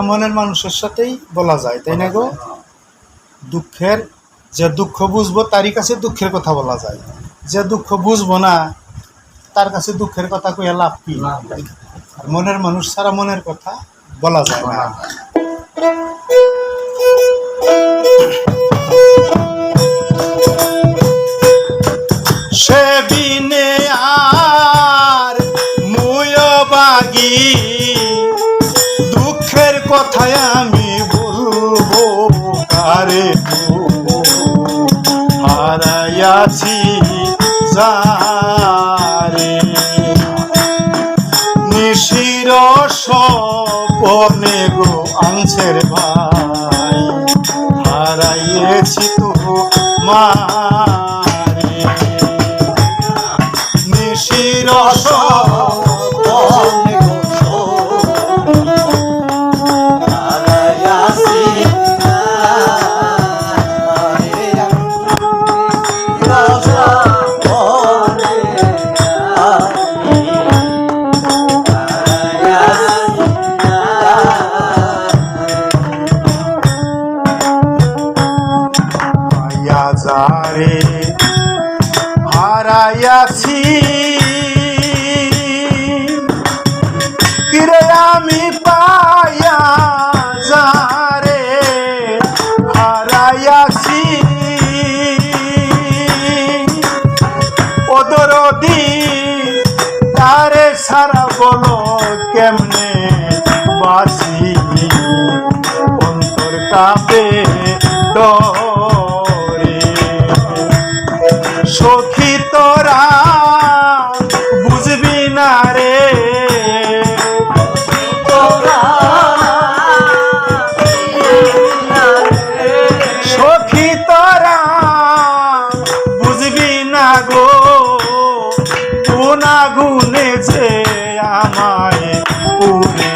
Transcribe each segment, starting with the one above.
মনের মানুষের সাথেই বলা যায়, তাই না গো? দুঃখের যে দুঃখ বুঝবো তারই কাছে দুঃখের কথা বলা যায়, যে দুঃখ বুঝবো না তার কাছে দুঃখের কথা কইয়া লাভ কি? আর মনের মানুষ ছাড়া মনের কথা বলা যায় না। সে বিনে আর মুয় বাগি দুঃখের কথায় আমি বলবো কারে, হারাইয়াছি যারে নিশির স্বপনে গো আনছের ভাই, হারাইয়েছি তো মারে নিশির স্বপনে গো হারাইয়াছি যারে হারাইয়াছি কিরে আমি পাইয়া যারে হারাইয়াছি ওদরদি তারে সারা বলো কেমনে বাসি অন্তর কাঁপে সখী তোরা বুঝবি না রে, সখী তোরা বুঝবি না গো, কোন আগুনে যে আমায় পুরে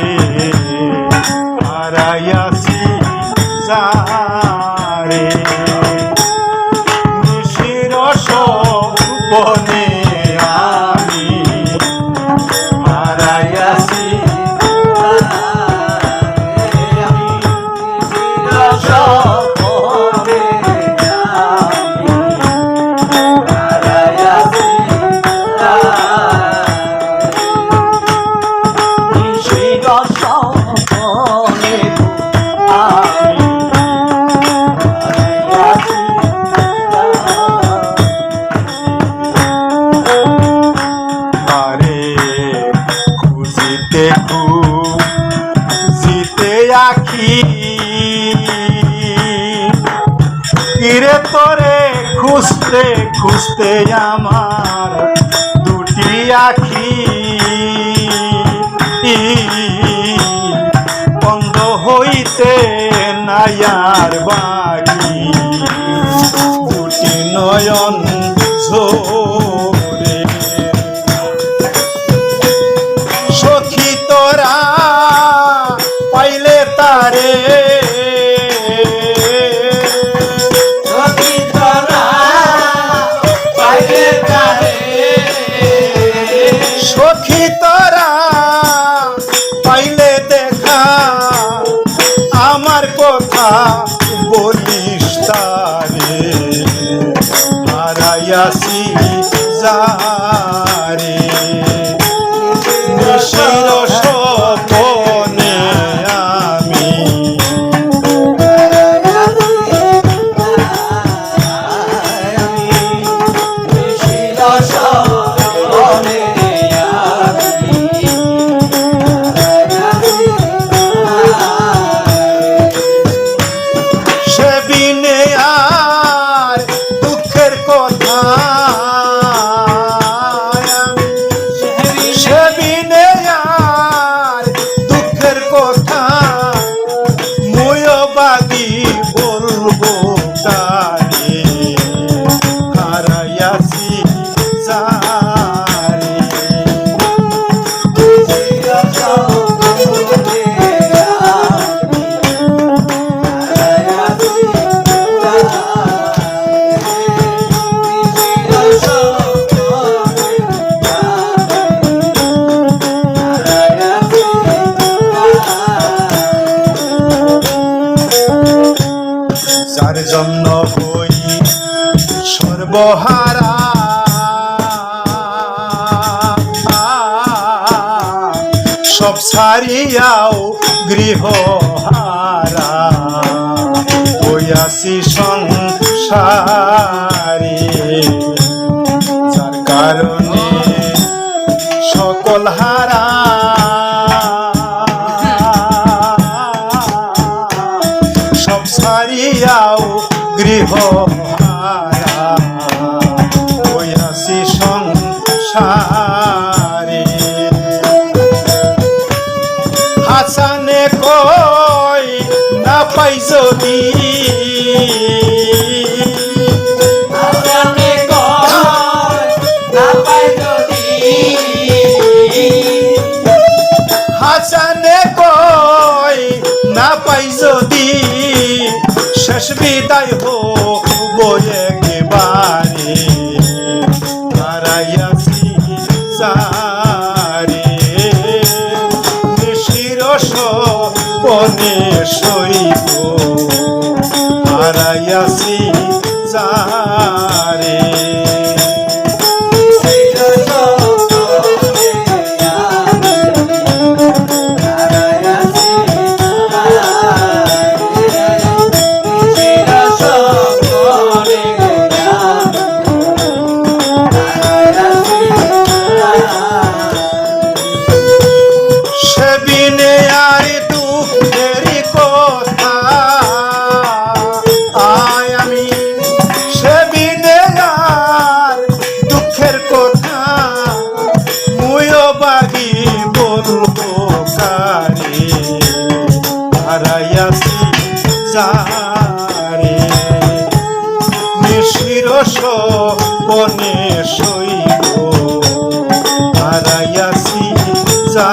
হারাইয়াছি যারে স্বপনে আমি হারাইয়াছি স্বপনে জিতে আখি কিরে তোরে খুঁজতে খুঁজতে আমার দুটি আখি বন্ধ হইতে নায়ার বাকি দুটি নয়ন ঝরে সখী তোরা পাইলে তারে, সখী তোরা পাইলে তারে, সখী তোরা পাইলে দেখা আমার কথা বল হই সর্বহারা সব ছাড়িয়াও গৃহহারা হইয়াছি সংসারে যার কারণে সকল হারা সব ছাড়িয়াও গৃহহারা হইয়াছি সংসারে হাসানে কই না পাই যদি হাসানে কই না পাই যদি শেষ বিদায় হব একেবারে হারাইয়াছি যারে বনে সইব হারাইয়াছি যারে সেবিনে আর দুঃখেরই কথা আয় আমি সেবিনে আর দুঃখের কথা মুয়ো বাগি বলবো কারে হারাইয়াছি যারে নিশির বনে সইব হারাইয়াছি যা